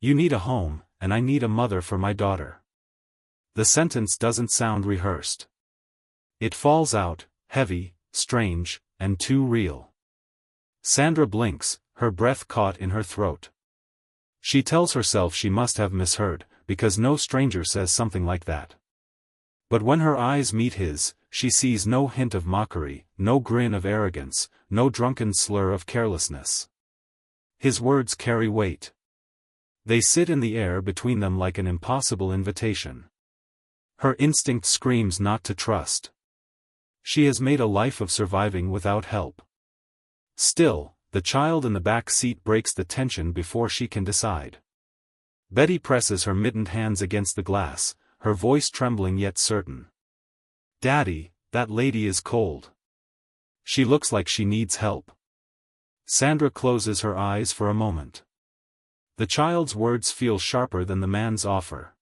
You need a home, and I need a mother for my daughter. The sentence doesn't sound rehearsed. It falls out, heavy, strange, and too real. Sandra blinks, her breath caught in her throat. She tells herself she must have misheard, because no stranger says something like that. But when her eyes meet his, she sees no hint of mockery, no grin of arrogance, no drunken slur of carelessness. His words carry weight. They sit in the air between them like an impossible invitation. Her instinct screams not to trust. She has made a life of surviving without help. Still, the child in the back seat breaks the tension before she can decide. Betty presses her mittened hands against the glass, her voice trembling yet certain. "Daddy, that lady is cold. She looks like she needs help." Sandra closes her eyes for a moment. The child's words feel sharper than the man's offer.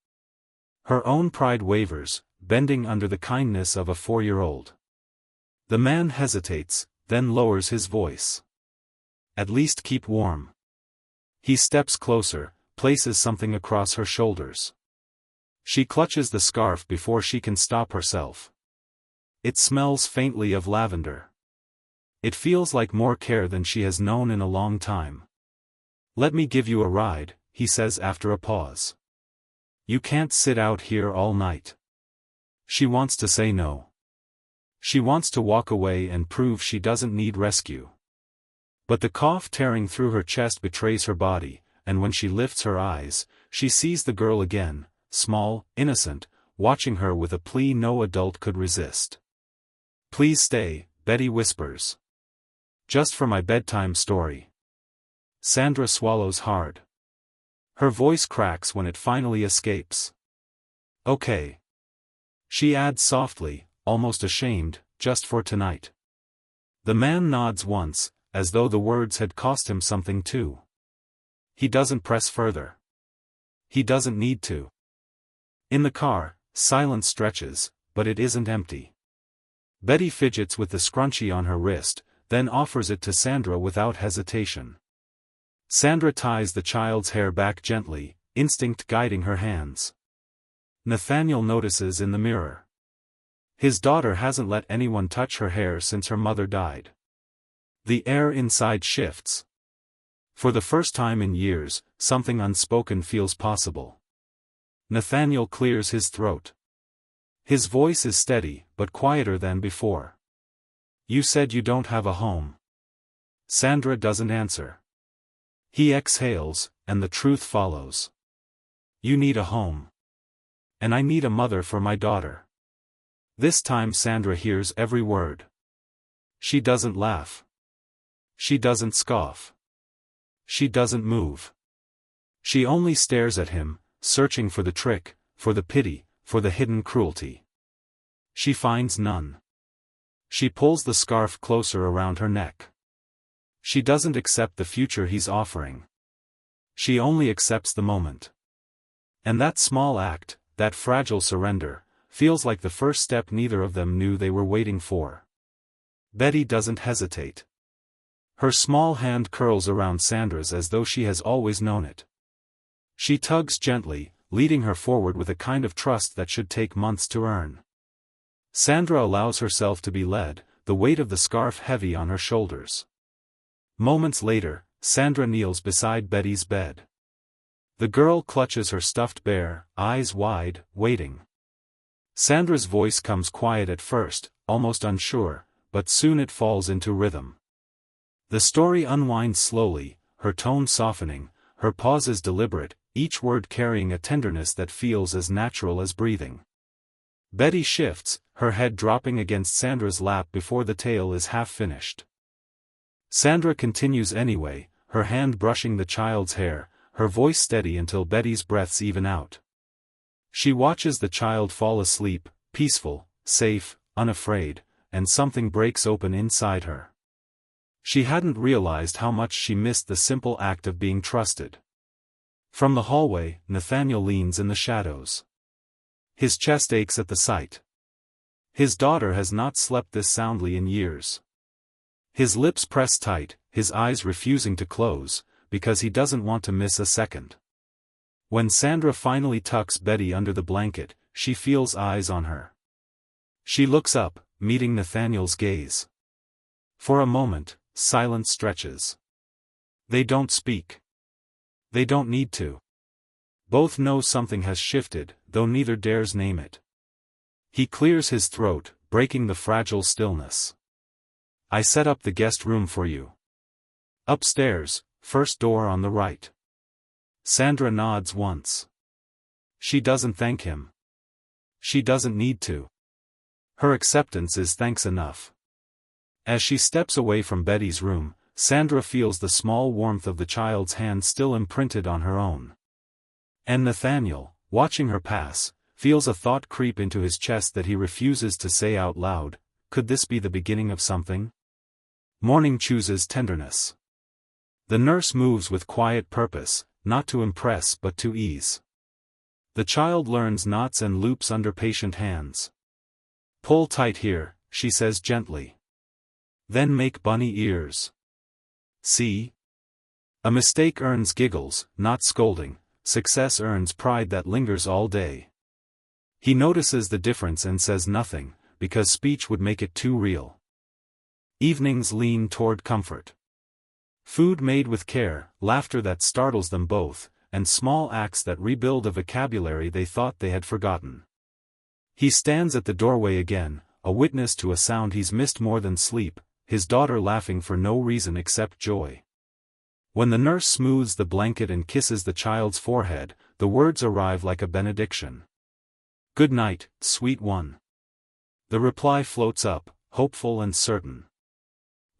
Her own pride wavers, bending under the kindness of a 4-year-old. The man hesitates, then lowers his voice. "At least keep warm." He steps closer, places something across her shoulders. She clutches the scarf before she can stop herself. It smells faintly of lavender. It feels like more care than she has known in a long time. "Let me give you a ride," he says after a pause. "You can't sit out here all night." She wants to say no. She wants to walk away and prove she doesn't need rescue. But the cough tearing through her chest betrays her body, and when she lifts her eyes, she sees the girl again, small, innocent, watching her with a plea no adult could resist. "Please stay," Betty whispers. "Just for my bedtime story." Sandra swallows hard. Her voice cracks when it finally escapes. "Okay." She adds softly, almost ashamed, "just for tonight." The man nods once, as though the words had cost him something too. He doesn't press further. He doesn't need to. In the car, silence stretches, but it isn't empty. Betty fidgets with the scrunchie on her wrist, then offers it to Sandra without hesitation. Sandra ties the child's hair back gently, instinct guiding her hands. Nathaniel notices in the mirror. His daughter hasn't let anyone touch her hair since her mother died. The air inside shifts. For the first time in years, something unspoken feels possible. Nathaniel clears his throat. His voice is steady, but quieter than before. "You said you don't have a home." Sandra doesn't answer. He exhales, and the truth follows. "You need a home. And I need a mother for my daughter." This time Sandra hears every word. She doesn't laugh. She doesn't scoff. She doesn't move. She only stares at him, searching for the trick, for the pity, for the hidden cruelty. She finds none. She pulls the scarf closer around her neck. She doesn't accept the future he's offering. She only accepts the moment. And that small act, that fragile surrender, feels like the first step neither of them knew they were waiting for. Betty doesn't hesitate. Her small hand curls around Sandra's as though she has always known it. She tugs gently, leading her forward with a kind of trust that should take months to earn. Sandra allows herself to be led, the weight of the scarf heavy on her shoulders. Moments later, Sandra kneels beside Betty's bed. The girl clutches her stuffed bear, eyes wide, waiting. Sandra's voice comes quiet at first, almost unsure, but soon it falls into rhythm. The story unwinds slowly, her tone softening, her pauses deliberate, each word carrying a tenderness that feels as natural as breathing. Betty shifts, her head dropping against Sandra's lap before the tale is half finished. Sandra continues anyway, her hand brushing the child's hair, her voice steady until Betty's breaths even out. She watches the child fall asleep, peaceful, safe, unafraid, and something breaks open inside her. She hadn't realized how much she missed the simple act of being trusted. From the hallway, Nathaniel leans in the shadows. His chest aches at the sight. His daughter has not slept this soundly in years. His lips press tight, his eyes refusing to close, because he doesn't want to miss a second. When Sandra finally tucks Betty under the blanket, she feels eyes on her. She looks up, meeting Nathaniel's gaze. For a moment, silence stretches. They don't speak. They don't need to. Both know something has shifted, though neither dares name it. He clears his throat, breaking the fragile stillness. I set up the guest room for you. Upstairs, first door on the right. Sandra nods once. She doesn't thank him. She doesn't need to. Her acceptance is thanks enough. As she steps away from Betty's room, Sandra feels the small warmth of the child's hand still imprinted on her own. And Nathaniel, watching her pass, feels a thought creep into his chest that he refuses to say out loud. Could this be the beginning of something? Morning chooses tenderness. The nurse moves with quiet purpose, not to impress but to ease. The child learns knots and loops under patient hands. Pull tight here, she says gently. Then make bunny ears. See? A mistake earns giggles, not scolding. Success earns pride that lingers all day. He notices the difference and says nothing, because speech would make it too real. Evenings lean toward comfort. Food made with care, laughter that startles them both, and small acts that rebuild a vocabulary they thought they had forgotten. He stands at the doorway again, a witness to a sound he's missed more than sleep, his daughter laughing for no reason except joy. When the nurse smooths the blanket and kisses the child's forehead, the words arrive like a benediction. Good night, sweet one. The reply floats up, hopeful and certain.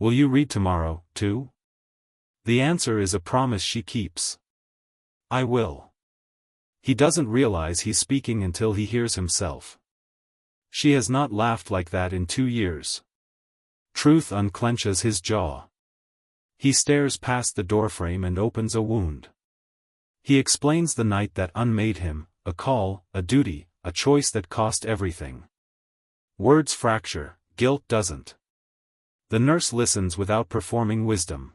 Will you read tomorrow, too? The answer is a promise she keeps. I will. He doesn't realize he's speaking until he hears himself. She has not laughed like that in 2 years. Truth unclenches his jaw. He stares past the doorframe and opens a wound. He explains the night that unmade him, a call, a duty, a choice that cost everything. Words fracture, guilt doesn't. The nurse listens without performing wisdom.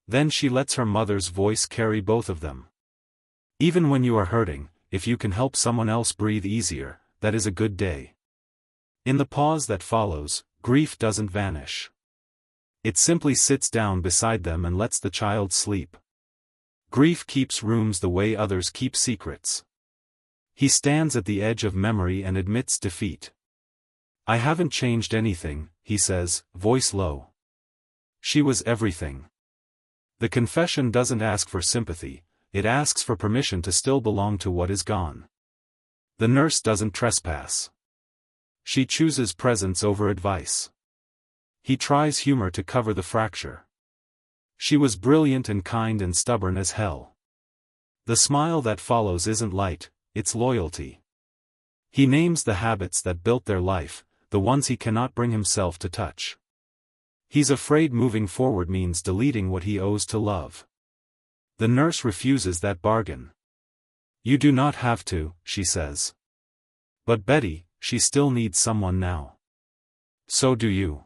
Then she lets her mother's voice carry both of them. Even when you are hurting, if you can help someone else breathe easier, that is a good day. In the pause that follows, grief doesn't vanish. It simply sits down beside them and lets the child sleep. Grief keeps rooms the way others keep secrets. He stands at the edge of memory and admits defeat. I haven't changed anything, he says, voice low. She was everything. The confession doesn't ask for sympathy, it asks for permission to still belong to what is gone. The nurse doesn't trespass. She chooses presence over advice. He tries humor to cover the fracture. She was brilliant and kind and stubborn as hell. The smile that follows isn't light, it's loyalty. He names the habits that built their life, the ones he cannot bring himself to touch. He's afraid moving forward means deleting what he owes to love. The nurse refuses that bargain. You do not have to, she says. But Betty, she still needs someone now. So do you.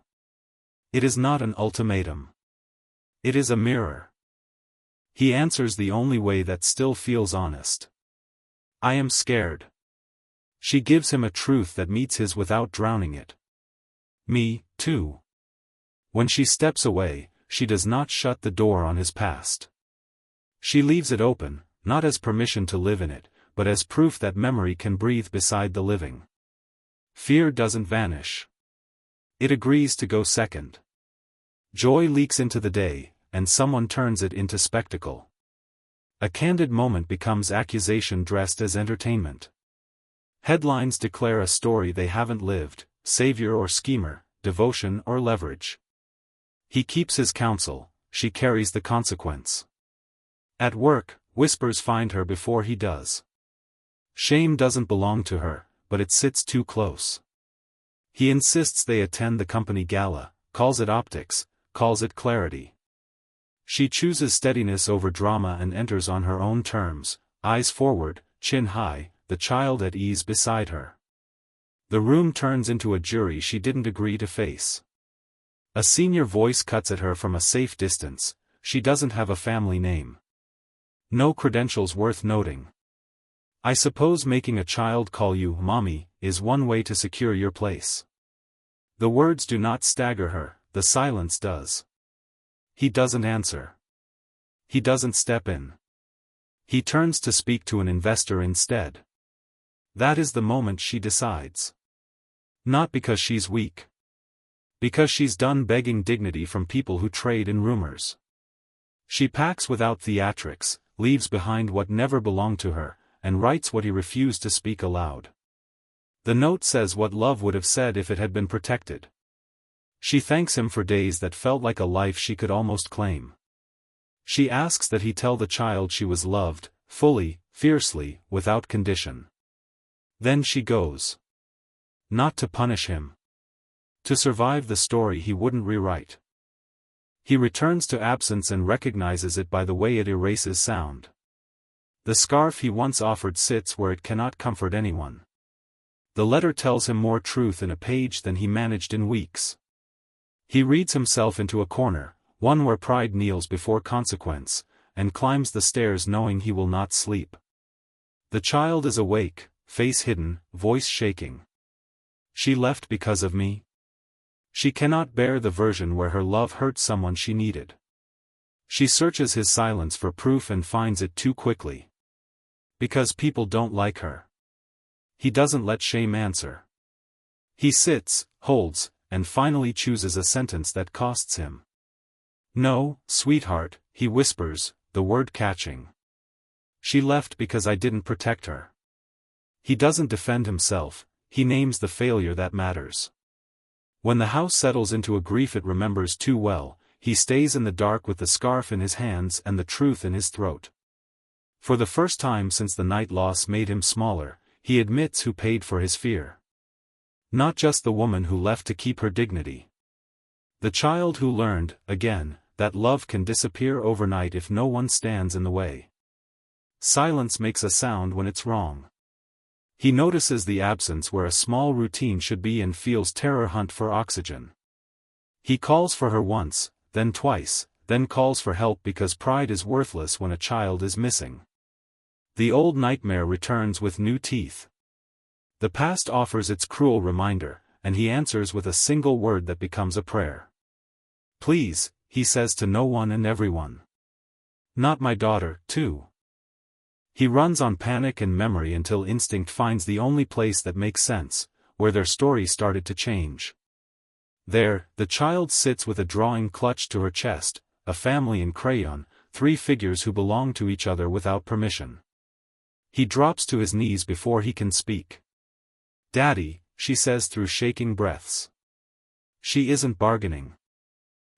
It is not an ultimatum. It is a mirror. He answers the only way that still feels honest. I am scared. She gives him a truth that meets his without drowning it. Me, too. When she steps away, she does not shut the door on his past. She leaves it open, not as permission to live in it, but as proof that memory can breathe beside the living. Fear doesn't vanish. It agrees to go second. Joy leaks into the day, and someone turns it into spectacle. A candid moment becomes accusation dressed as entertainment. Headlines declare a story they haven't lived, savior or schemer, devotion or leverage. He keeps his counsel, she carries the consequence. At work, whispers find her before he does. Shame doesn't belong to her, but it sits too close. He insists they attend the company gala, calls it optics, calls it clarity. She chooses steadiness over drama and enters on her own terms, eyes forward, chin high, the child at ease beside her. The room turns into a jury she didn't agree to face. A senior voice cuts at her from a safe distance, she doesn't have a family name. No credentials worth noting. I suppose making a child call you mommy is one way to secure your place. The words do not stagger her, the silence does. He doesn't answer. He doesn't step in. He turns to speak to an investor instead. That is the moment she decides. Not because she's weak. Because she's done begging dignity from people who trade in rumors. She packs without theatrics, leaves behind what never belonged to her, and writes what he refused to speak aloud. The note says what love would have said if it had been protected. She thanks him for days that felt like a life she could almost claim. She asks that he tell the child she was loved, fully, fiercely, without condition. Then she goes. Not to punish him. To survive the story he wouldn't rewrite. He returns to absence and recognizes it by the way it erases sound. The scarf he once offered sits where it cannot comfort anyone. The letter tells him more truth in a page than he managed in weeks. He reads himself into a corner, one where pride kneels before consequence, and climbs the stairs knowing he will not sleep. The child is awake, face hidden, voice shaking. She left because of me? She cannot bear the version where her love hurt someone she needed. She searches his silence for proof and finds it too quickly. Because people don't like her. He doesn't let shame answer. He sits, holds, and finally chooses a sentence that costs him. No, sweetheart, he whispers, the word catching. She left because I didn't protect her. He doesn't defend himself, he names the failure that matters. When the house settles into a grief it remembers too well, he stays in the dark with the scarf in his hands and the truth in his throat. For the first time since the night loss made him smaller, he admits who paid for his fear. Not just the woman who left to keep her dignity. The child who learned, again, that love can disappear overnight if no one stands in the way. Silence makes a sound when it's wrong. He notices the absence where a small routine should be and feels terror hunt for oxygen. He calls for her once, then twice, then calls for help because pride is worthless when a child is missing. The old nightmare returns with new teeth. The past offers its cruel reminder, and he answers with a single word that becomes a prayer. Please, he says to no one and everyone. Not my daughter, too. He runs on panic and memory until instinct finds the only place that makes sense, where their story started to change. There, the child sits with a drawing clutched to her chest, a family in crayon, 3 figures who belong to each other without permission. He drops to his knees before he can speak. Daddy, she says through shaking breaths. She isn't bargaining.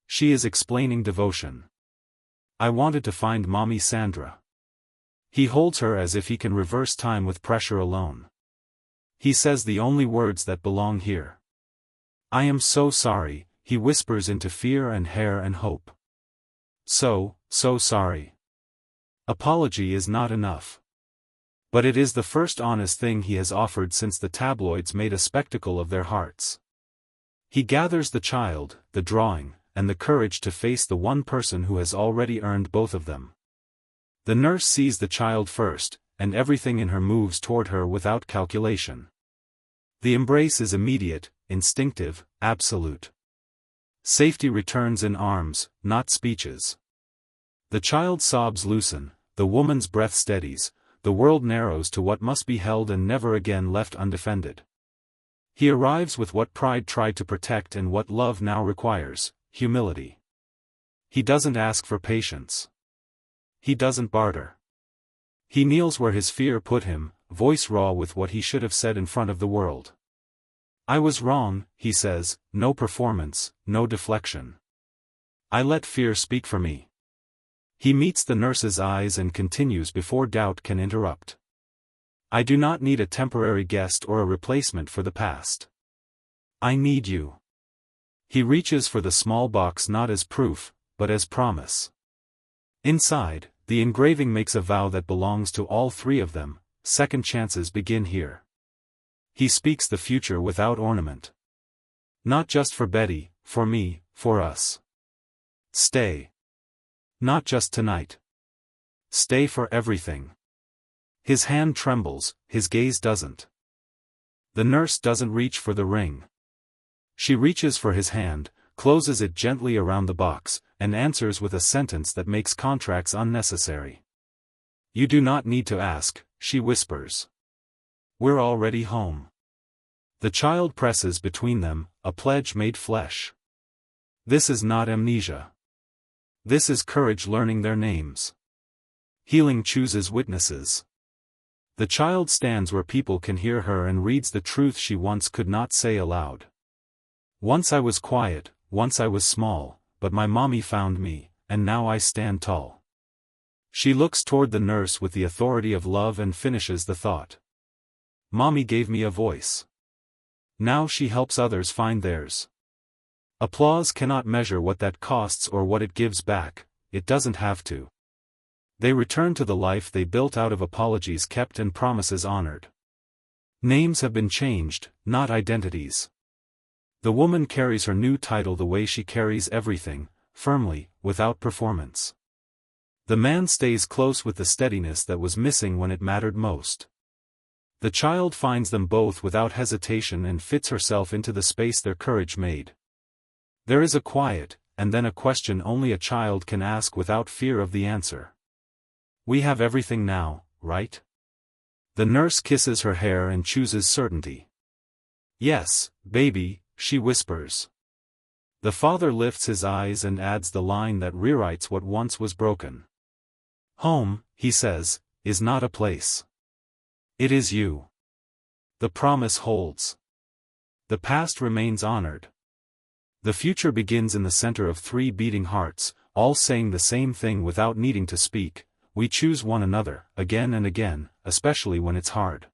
She is explaining devotion. I wanted to find Mommy Sandra. He holds her as if he can reverse time with pressure alone. He says the only words that belong here. I am so sorry, he whispers into fear and hair and hope. So sorry. Apology is not enough. But it is the first honest thing he has offered since the tabloids made a spectacle of their hearts. He gathers the child, the drawing, and the courage to face the one person who has already earned both of them. The nurse sees the child first, and everything in her moves toward her without calculation. The embrace is immediate, instinctive, absolute. Safety returns in arms, not speeches. The child's sobs loosen, the woman's breath steadies, the world narrows to what must be held and never again left undefended. He arrives with what pride tried to protect and what love now requires, humility. He doesn't ask for patience. He doesn't barter. He kneels where his fear put him, voice raw with what he should have said in front of the world. I was wrong, he says, no performance, no deflection. I let fear speak for me. He meets the nurse's eyes and continues before doubt can interrupt. I do not need a temporary guest or a replacement for the past. I need you. He reaches for the small box not as proof, but as promise. Inside, the engraving makes a vow that belongs to all 3 of them, second chances begin here. He speaks the future without ornament. Not just for Betty, for me, for us. Stay. Not just tonight. Stay for everything. His hand trembles, his gaze doesn't. The nurse doesn't reach for the ring. She reaches for his hand, closes it gently around the box, and answers with a sentence that makes contracts unnecessary. "You do not need to ask," she whispers. "We're already home." The child presses between them, a pledge made flesh. This is not amnesia. This is courage learning their names. Healing chooses witnesses. The child stands where people can hear her and reads the truth she once could not say aloud. "Once I was quiet, once I was small, but my mommy found me, and now I stand tall." She looks toward the nurse with the authority of love and finishes the thought. "Mommy gave me a voice. Now she helps others find theirs." Applause cannot measure what that costs or what it gives back, it doesn't have to. They return to the life they built out of apologies kept and promises honored. Names have been changed, not identities. The woman carries her new title the way she carries everything, firmly, without performance. The man stays close with the steadiness that was missing when it mattered most. The child finds them both without hesitation and fits herself into the space their courage made. There is a quiet, and then a question only a child can ask without fear of the answer. "We have everything now, right?" The nurse kisses her hair and chooses certainty. "Yes, baby," she whispers. The father lifts his eyes and adds the line that rewrites what once was broken. "Home," he says, "is not a place. It is you." The promise holds. The past remains honored. The future begins in the center of three beating hearts, all saying the same thing without needing to speak: "We choose one another," again and again, especially when it's hard.